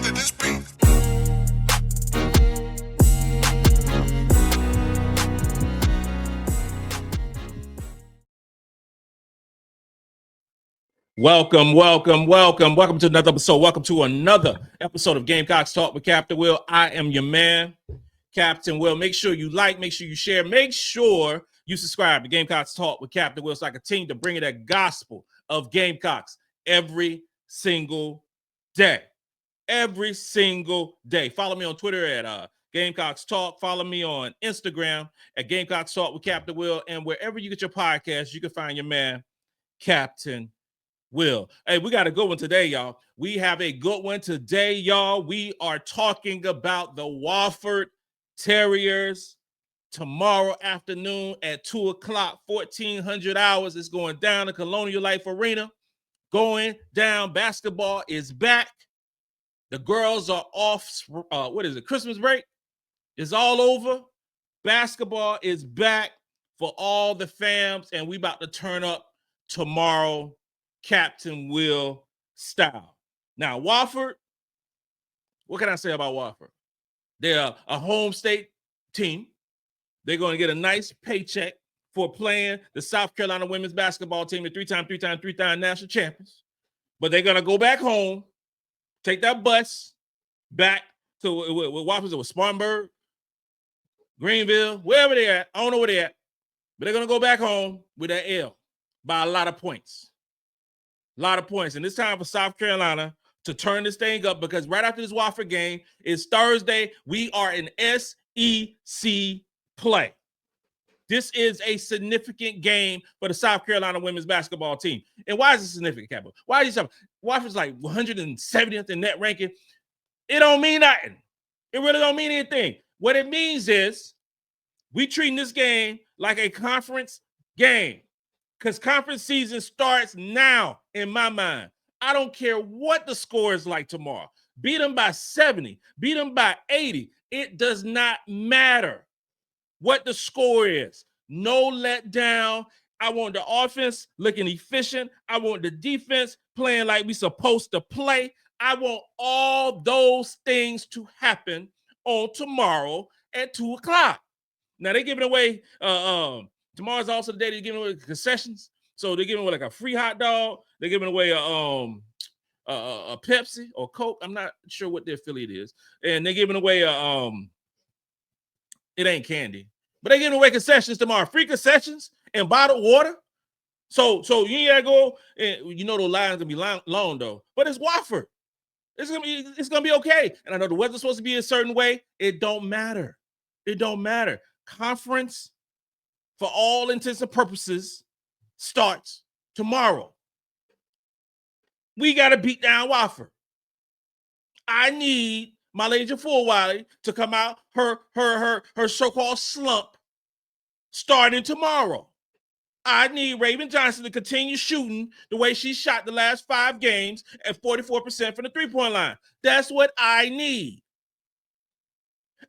let this be. Welcome to another episode. Welcome to another episode of Gamecocks Talk with Captain Will. I am your man, Captain Will. Make sure you like, make sure you share, make sure you subscribe to Gamecocks Talk with Captain Will so I continue to bring you that gospel of Gamecocks every single day. Every single day. Follow me on Twitter at Gamecocks Talk. Follow me on Instagram at Gamecocks Talk with Captain Will. And wherever you get your podcast, you can find your man, Captain Will. Hey, we got a good one today, y'all. We have a good one today, y'all. We are talking about the Wofford Terriers tomorrow afternoon at 2 o'clock, 1400 hours. It's going down to Colonial Life Arena. Going down. Basketball is back. The girls are off. Christmas break is all over. Basketball is back for all the fams, and we about to turn up tomorrow, Captain Will style. Now, Wofford, what can I say about Wofford? They're a home state team. They're going to get a nice paycheck for playing the South Carolina women's basketball team, the three-time national champions. But they're going to go back home, take that bus back to Wofford, with Spartanburg, Greenville, wherever they're at. I don't know where they're at. But they're going to go back home with that L by a lot of points. A lot of points. And it's time for South Carolina to turn this thing up, because right after this Wofford game is Thursday. We are in SEC play. This is a significant game for the South Carolina women's basketball team. And why is it significant, Capo? Why is it? Wofford's like 170th in net ranking. It don't mean nothing. It really don't mean anything. What it means is we treating this game like a conference game, because conference season starts now in my mind. I don't care what the score is like tomorrow. Beat them by 70, beat them by 80. It does not matter what the score is. No letdown. I want the offense looking efficient. I want the defense playing like we supposed to play. I want all those things to happen on tomorrow at 2 o'clock. Now, they're giving away, tomorrow's also the day they're giving away concessions. So they're giving away like a free hot dog. They're giving away a Pepsi or Coke. I'm not sure what their affiliate is. And they're giving away it ain't candy, but they're giving away concessions tomorrow. Free concessions and bottled water. So you gotta go, and you know the line's gonna be long though. But it's Wofford. It's gonna be okay. And I know the weather's supposed to be a certain way. It don't matter. It don't matter. Conference, for all intents and purposes, starts tomorrow. We got to beat down Wofford. I need MiLaysia Fulwiley to come out her so-called slump starting tomorrow. I need Raven Johnson to continue shooting the way she shot the last 5 games at 44% from the three-point line. That's what I need.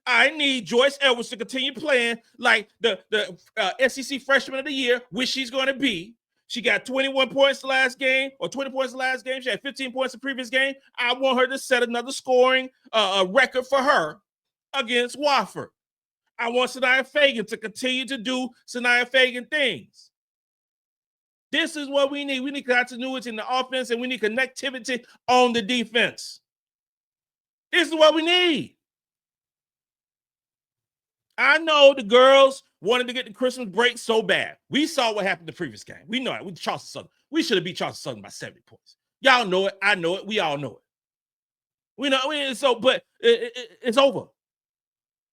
I need Joyce Edwards to continue playing like the SEC Freshman of the Year, which she's going to be. She got 21 points the last game, or 20 points the last game. She had 15 points the previous game. I want her to set another scoring record for her against Wofford. I want Sania Feagin to continue to do Sania Feagin things. This is what we need. We need continuity in the offense, and we need connectivity on the defense. This is what we need. I know the girls wanted to get the Christmas break so bad. We saw what happened the previous game. We know it. With Charleston Southern. We should have beat Charleston Southern by 70 points. Y'all know it. I know it. We all know it. We know it. So, but it's over.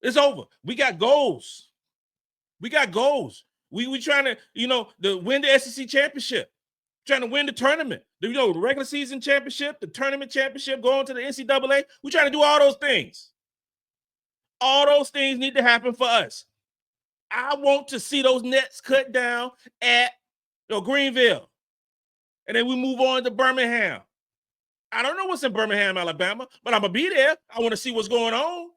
It's over. We got goals. We got goals. We trying to, win the SEC championship. Trying to win the tournament. The regular season championship, the tournament championship, going to the NCAA. We trying to do all those things. All those things need to happen for us. I want to see those nets cut down at Greenville. And then we move on to Birmingham. I don't know what's in Birmingham, Alabama, but I'm going to be there. I want to see what's going on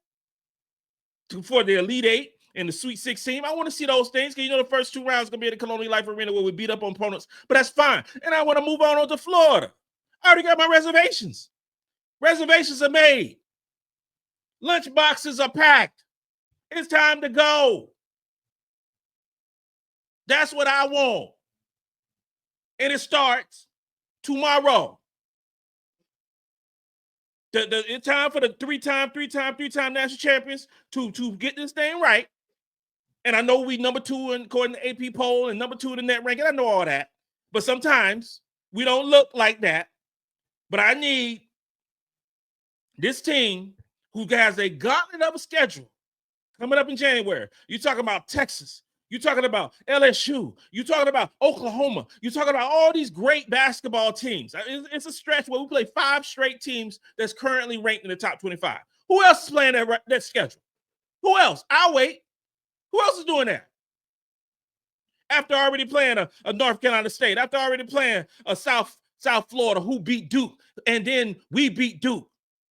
for the Elite Eight and the Sweet 16. I want to see those things because, the first 2 rounds are going to be at the Colonial Life Arena where we beat up on opponents. But that's fine. And I want to move on to Florida. I already got my reservations. Reservations are made. Lunch boxes are packed. It's time to go. That's what I want. And it starts tomorrow. It's time for the three-time national champions to get this thing right. And I know we number 2 according to AP poll and number 2 in the net ranking. I know all that. But sometimes we don't look like that. But I need this team who has a gauntlet of a schedule coming up in January. You're talking about Texas. You're talking about LSU. You're talking about Oklahoma. You're talking about all these great basketball teams. It's a stretch where we play 5 straight teams that's currently ranked in the top 25. Who else is playing that schedule? Who else? I'll wait. Who else is doing that? After already playing a North Carolina State, after already playing a South Florida who beat Duke, and then we beat Duke.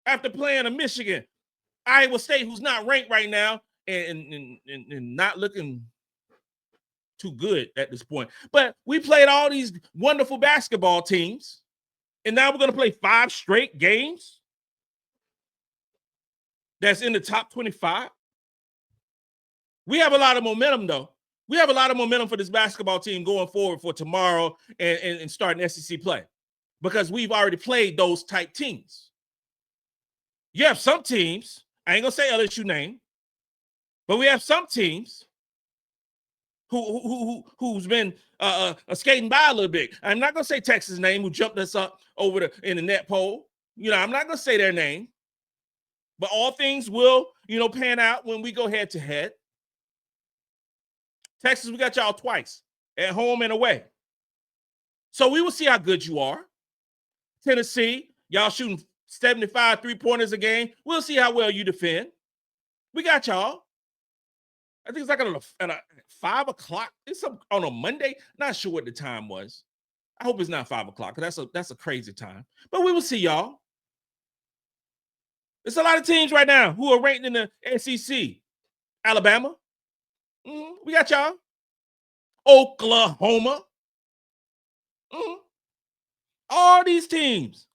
After playing a Michigan, Iowa State, who's not ranked right now, and not looking too good at this point. But we played all these wonderful basketball teams, and now we're going to play 5 straight games that's in the top 25. We have a lot of momentum, though. We have a lot of momentum for this basketball team going forward for tomorrow and starting SEC play because we've already played those type teams. You have some teams, I ain't going to say LSU name, but we have some teams who's been skating by a little bit. I'm not going to say Texas' name, who jumped us up over in the net poll. I'm not going to say their name, but all things will, pan out when we go head to head. Texas, we got y'all twice, at home and away. So we will see how good you are. Tennessee, y'all shooting 75 3-pointers a game. We'll see how well you defend. We got y'all. I think it's like at 5 o'clock. It's on a Monday. Not sure what the time was. I hope it's not 5 o'clock because that's a crazy time. But we will see y'all. There's a lot of teams right now who are ranked in the SEC. Alabama. We got y'all. Oklahoma. All these teams.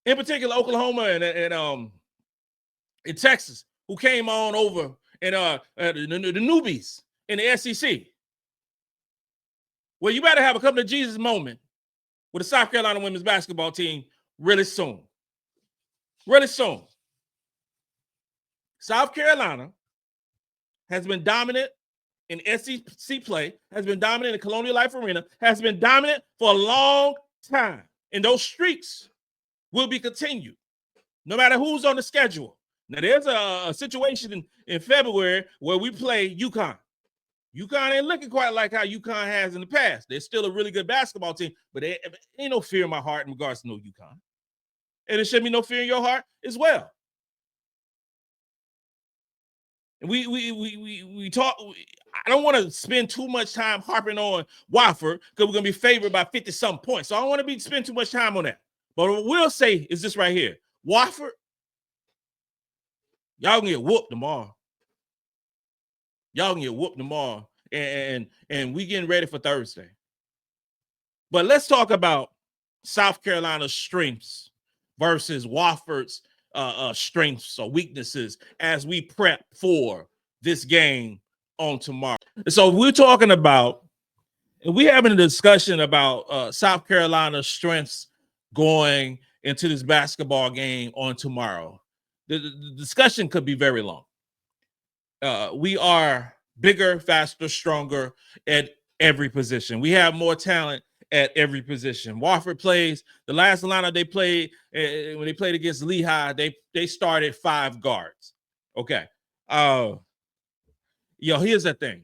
In particular, Oklahoma and Texas, who came on over and the newbies in the SEC. Well, you better have a couple of Jesus moment with the South Carolina women's basketball team really soon. Really soon. South Carolina has been dominant in SEC play, has been dominant in Colonial Life Arena, has been dominant for a long time. And those streaks will be continued, no matter who's on the schedule. Now, there's a situation in February where we play UConn. UConn ain't looking quite like how UConn has in the past. They're still a really good basketball team, but there ain't no fear in my heart in regards to no UConn. And there should be no fear in your heart as well. And we talk. I don't want to spend too much time harping on Wofford because we're going to be favored by 50-something points. So I don't want to spend too much time on that. But what we'll say is this right here. Wofford, y'all can get whooped tomorrow. Y'all can get whooped tomorrow. And we getting ready for Thursday. But let's talk about South Carolina's strengths versus Wofford's strengths or weaknesses as we prep for this game on tomorrow. So we're talking about, and we're having a discussion about South Carolina's strengths going into this basketball game on tomorrow. The discussion could be very long. We are bigger, faster, stronger at every position. We have more talent at every position. Wofford plays, the last lineup they played, when they played against Lehigh, they started 5 guards. Okay. Here's the thing.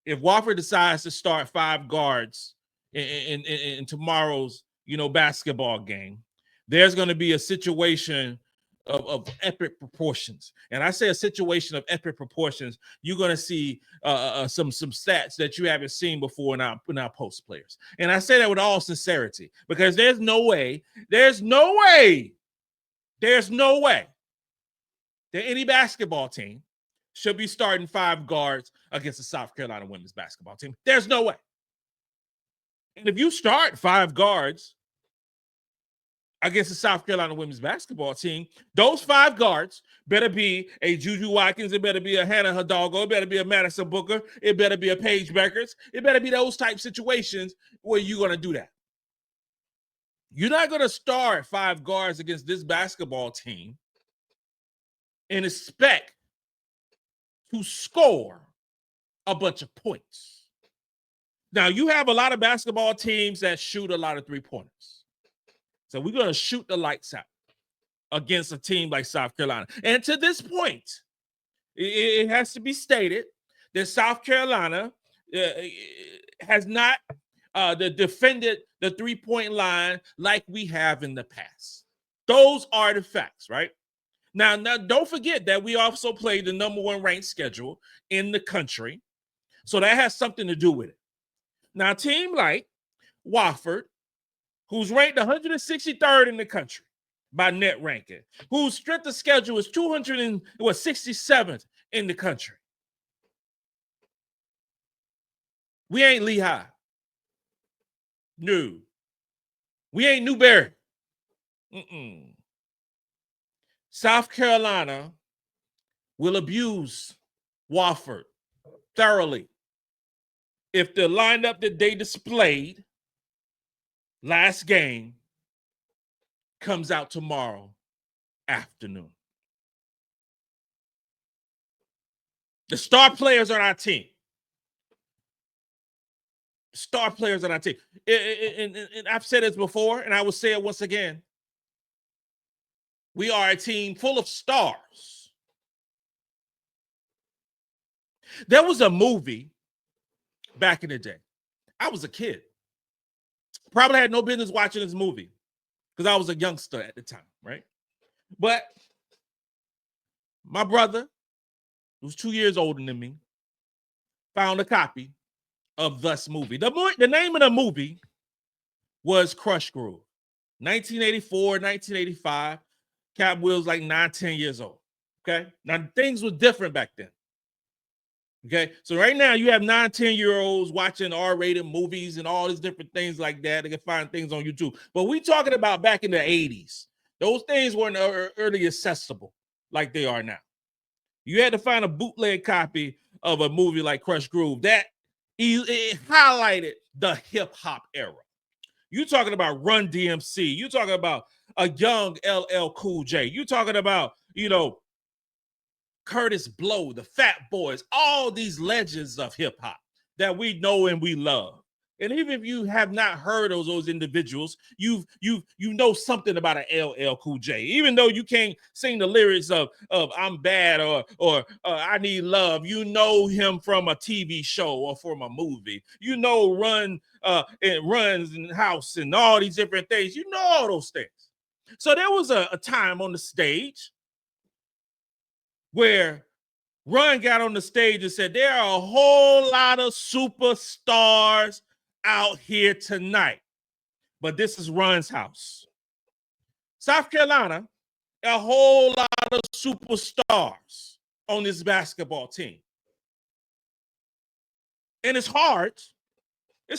If Wofford decides to start 5 guards in tomorrow's, basketball game, there's going to be a situation of epic proportions. And I say a situation of epic proportions, you're going to see some stats that you haven't seen before in our post players. And I say that with all sincerity because there's no way that any basketball team should be starting 5 guards against the South Carolina women's basketball team. There's no way. And if you start 5 guards against the South Carolina women's basketball team, those 5 guards better be a Juju Watkins, it better be a Hannah Hidalgo, it better be a Madison Booker, it better be a Paige Beckers, it better be those type situations where you're going to do that. You're not going to start 5 guards against this basketball team and expect to score a bunch of points. Now, you have a lot of basketball teams that shoot a lot of 3-pointers. So we're going to shoot the lights out against a team like South Carolina. And to this point, it has to be stated that South Carolina has not defended the 3-point line like we have in the past. Those are the facts, right? Now, don't forget that we also played the number 1 ranked schedule in the country. So that has something to do with it. Now, a team like Wofford, who's ranked 163rd in the country by net ranking, whose strength of schedule is 267th in the country. We ain't Lehigh. No. We ain't Newberry. South Carolina will abuse Wofford thoroughly if the lineup that they displayed last game comes out tomorrow afternoon. The star players on our team. Star players on our team. And I've said this before, and I will say it once again. We are a team full of stars. There was a movie back in the day. I was a kid. Probably had no business watching this movie because I was a youngster at the time, right? But my brother, who's 2 years older than me, found a copy of this movie. The name of the movie was Crush Groove. 1984, 1985. Cap Will's like 9, 10 years old. Okay? Now, things were different back then. Okay? So right now, you have 9, 10-year-olds watching R-rated movies and all these different things like that. They can find things on YouTube. But we talking about back in the 80s. Those things weren't early accessible like they are now. You had to find a bootleg copy of a movie like Crush Groove. That it highlighted the hip-hop era. You're talking about Run DMC. You're talking about a young LL Cool J. You're talking about, Curtis Blow, the Fat Boys, all these legends of hip-hop that we know and we love. And even if you have not heard of those individuals, you know something about an LL Cool J. Even though you can't sing the lyrics of I'm bad or I need love, you know him from a TV show or from a movie. You know Runs and House and all these different things. You know all those things. So there was a time on the stage where Run got on the stage and said, there are a whole lot of superstars out here tonight, but this is Run's house. South Carolina, a whole lot of superstars on this basketball team. And it's hard to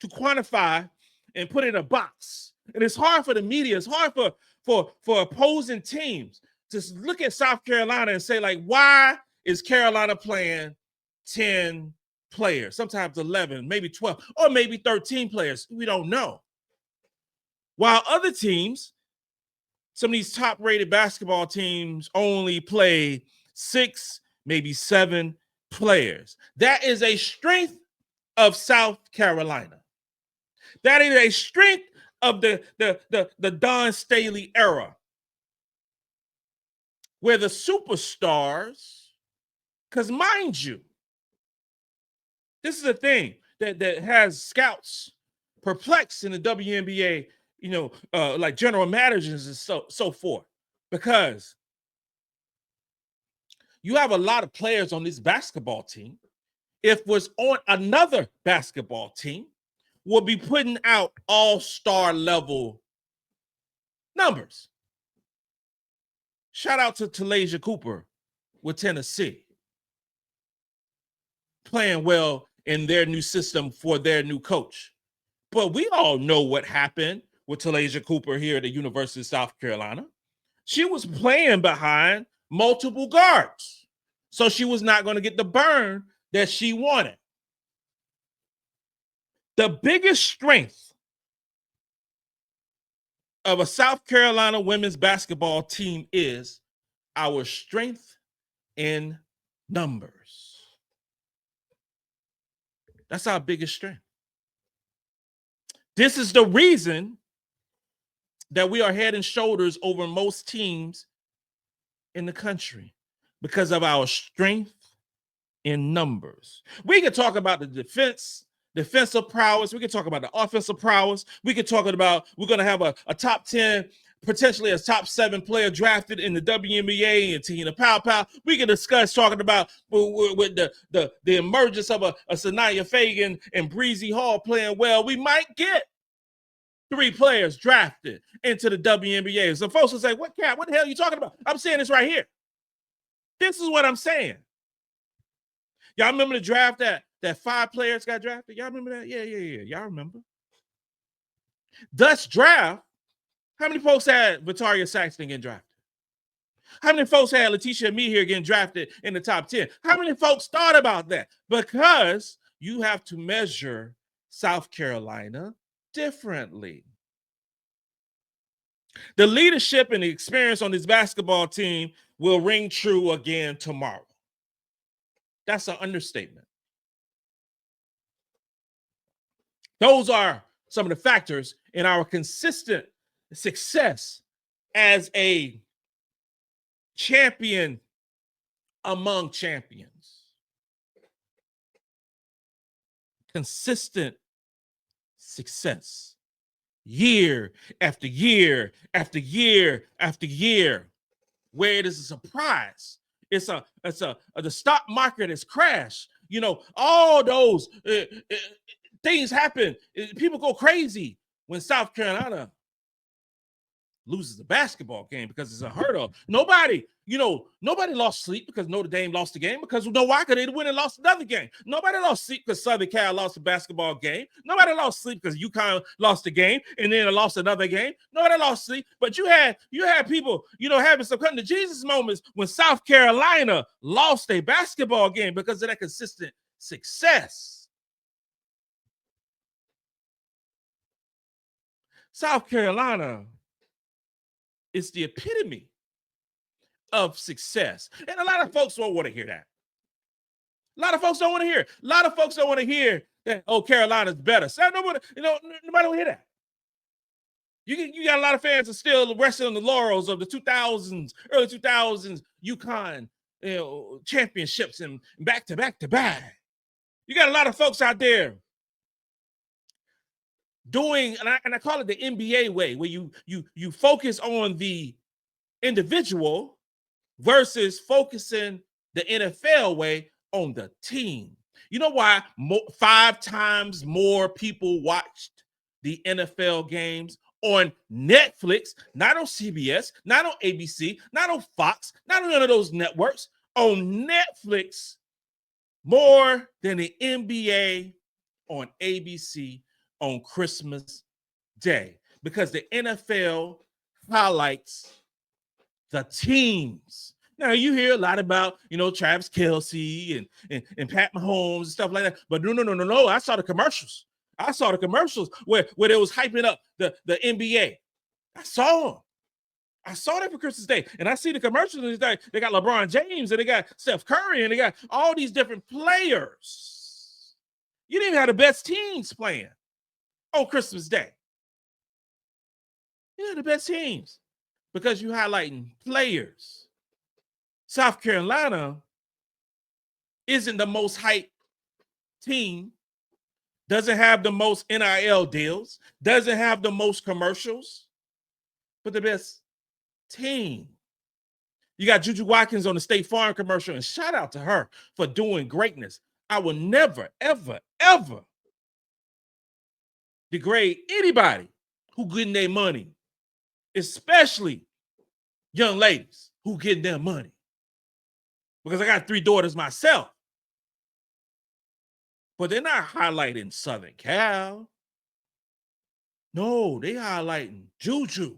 quantify and put in a box. And it's hard for the media, it's hard for opposing teams to look at South Carolina and say, like, why is Carolina playing 10 players, sometimes 11, maybe 12, or maybe 13 players? We don't know. While other teams, some of these top-rated basketball teams only play 6, maybe 7 players. That is a strength of South Carolina. That is a strength of the Dawn Staley era, where the superstars, because mind you, this is a thing that has scouts perplexed in the WNBA, like general managers and so forth, because you have a lot of players on this basketball team. If was on another basketball team, will be putting out all-star level numbers. Shout out to Talasia Cooper with Tennessee, playing well in their new system for their new coach. But we all know what happened with Talasia Cooper here at the University of South Carolina. She was playing behind multiple guards. So she was not going to get the burn that she wanted. The biggest strength of a South Carolina women's basketball team is our strength in numbers. That's our biggest strength. This is the reason that we are head and shoulders over most teams in the country, because of our strength in numbers. We can talk about the defensive prowess. We can talk about the offensive prowess. We can talk about, we're going to have a top 10, potentially a top 7 player drafted in the WNBA and Tina Pow. We can discuss talking about with the emergence of a Sania Feagin and Bree Hall playing well. We might get 3 players drafted into the WNBA. So folks will say, what the hell are you talking about? I'm saying this right here. This is what I'm saying. Y'all remember the draft that 5 players got drafted? Y'all remember that? Yeah. Y'all remember. Dutch draft, how many folks had Victoria Saxton getting drafted? How many folks had Letitia Me here getting drafted in the top 10? How many folks thought about that? Because you have to measure South Carolina differently. The leadership and the experience on this basketball team will ring true again tomorrow. That's an understatement. Those are some of the factors in our consistent success as a champion among champions. Consistent success. Year after year after year after year, where it is a surprise. The stock market has crashed. You know, all those things happen. People go crazy when South Carolina loses a basketball game because it's unheard of. Nobody lost sleep because Notre Dame lost the game, because you know why? Because they went and lost another game. Nobody lost sleep because Southern Cal lost a basketball game. Nobody lost sleep because UConn lost the game and then lost another game. Nobody lost sleep, but you had people, having some come to Jesus moments when South Carolina lost a basketball game because of that consistent success. South Carolina is the epitome of success. And a lot of folks don't want to hear that. A lot of folks don't want to hear it. A lot of folks don't want to hear that, Carolina's better. So nobody will hear that. You got a lot of fans that still resting on the laurels of the 2000s, early 2000s UConn championships and back to back to back. You got a lot of folks out there doing, and I call it the NBA way, where you focus on the individual versus focusing the NFL way on the team. You know why 5 times more people watched the NFL games on Netflix, not on CBS, not on ABC, not on Fox, not on none of those networks, on Netflix more than the NBA on ABC on Christmas Day, because the NFL highlights the teams. Now you hear a lot about, Travis Kelce and Pat Mahomes and stuff like that, but no. I saw the commercials. Where they was hyping up the NBA. I saw that for Christmas Day, and I see the commercials. They got LeBron James and they got Steph Curry and they got all these different players. You didn't even have the best teams playing on Christmas Day. You had the best teams because you're highlighting players. South Carolina isn't the most hyped team, doesn't have the most NIL deals, doesn't have the most commercials, but the best team. You got Juju Watkins on the State Farm commercial, and shout out to her for doing greatness. I will never, ever, ever degrade anybody who getting their money, especially young ladies who getting their money, because I got 3 daughters myself. But they're not highlighting Southern Cal. No, they highlighting Juju.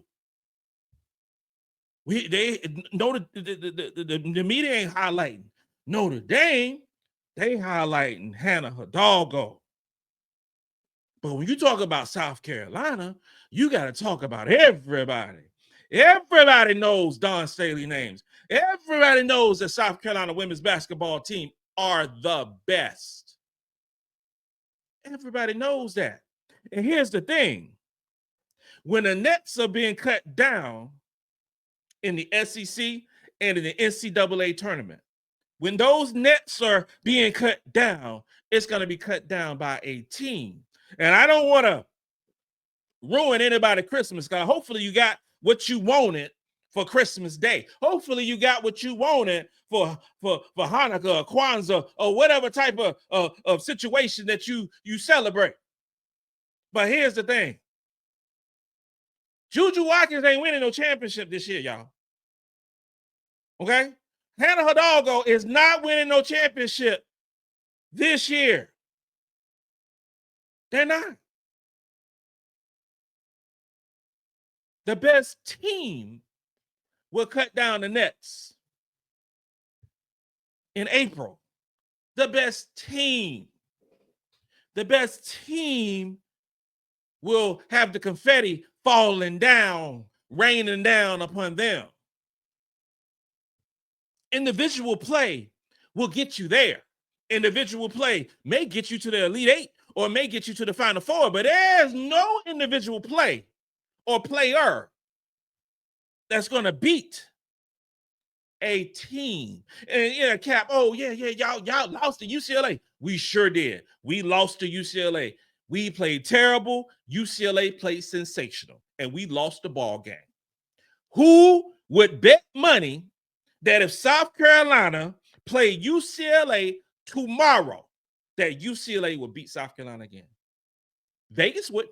The media ain't highlighting Notre Dame. They highlighting Hannah Hidalgo. But when you talk about South Carolina, you got to talk about everybody. Everybody knows Dawn Staley names. Everybody knows that South Carolina women's basketball team are the best. Everybody knows that. And here's the thing. When the nets are being cut down in the SEC and in the NCAA tournament, when those nets are being cut down, it's going to be cut down by a team. And I don't want to ruin anybody's Christmas, because hopefully you got what you wanted for Christmas Day. Hopefully you got what you wanted for Hanukkah or Kwanzaa or whatever type of situation that you celebrate. But here's the thing. Juju Watkins ain't winning no championship this year, y'all. Okay? Hannah Hidalgo is not winning no championship this year. They're not. The best team will cut down the nets in April. The best team will have the confetti falling down, raining down upon them. Individual play will get you there. Individual play may get you to the Elite Eight or may get you to the Final Four, but there's no individual play or player that's going to beat a team. And yeah, Cap, y'all lost to UCLA. We sure did. We lost to UCLA. We played terrible. UCLA played sensational, and we lost the ball game. Who would bet money that if South Carolina played UCLA tomorrow, that UCLA would beat South Carolina again? Vegas would.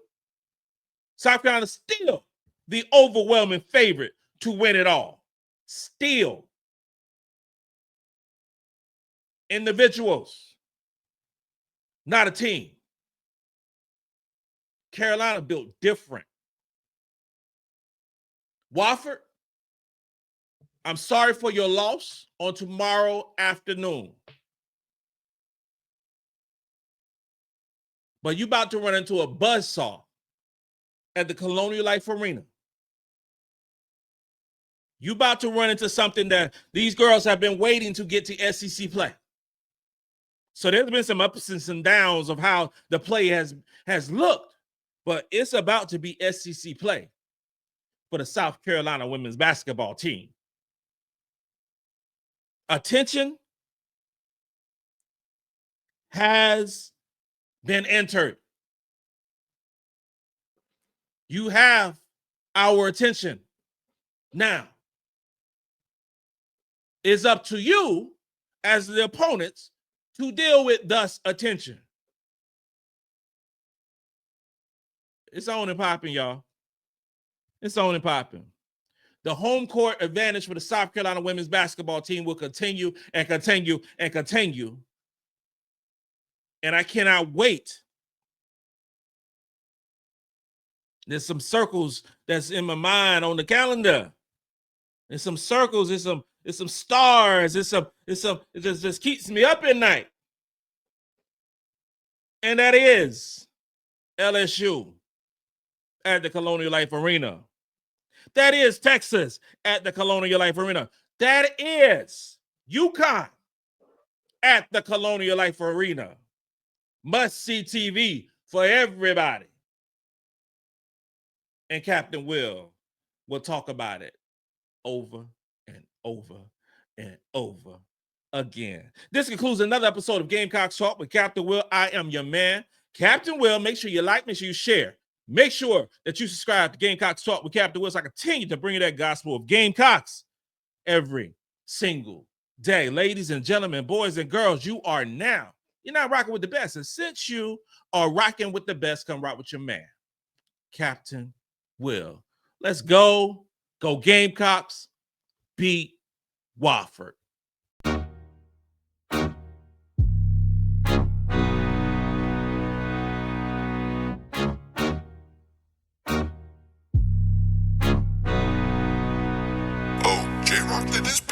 South Carolina still the overwhelming favorite to win it all. Still. Individuals, not a team. Carolina built different. Wofford, I'm sorry for your loss on tomorrow afternoon. But you about to run into a buzzsaw at the Colonial Life Arena. You about to run into something that these girls have been waiting to get to SEC play. So there's been some ups and some downs of how the play has looked, but it's about to be SEC play for the South Carolina women's basketball team. Attention has been entered. You have our attention. Now, it's up to you as the opponents to deal with thus attention. It's on and popping, y'all. It's on and popping. The home court advantage for the South Carolina women's basketball team will continue and continue and continue. And I cannot wait. There's some circles that's in my mind on the calendar. There's some circles, there's some stars, it just keeps me up at night. And that is LSU at the Colonial Life Arena. That is Texas at the Colonial Life Arena. That is UConn at the Colonial Life Arena. Must-see TV for everybody. And Captain Will talk about it over and over and over again. This concludes another episode of Gamecocks Talk with Captain Will. I am your man, Captain Will. Make sure you like, make sure you share. Make sure that you subscribe to Gamecocks Talk with Captain Will so I continue to bring you that gospel of Gamecocks every single day. Ladies and gentlemen, boys and girls, you're not rocking with the best. And since you are rocking with the best, come rock with your man, Captain Will. Let's go. Go Gamecocks. Beat Wofford. after this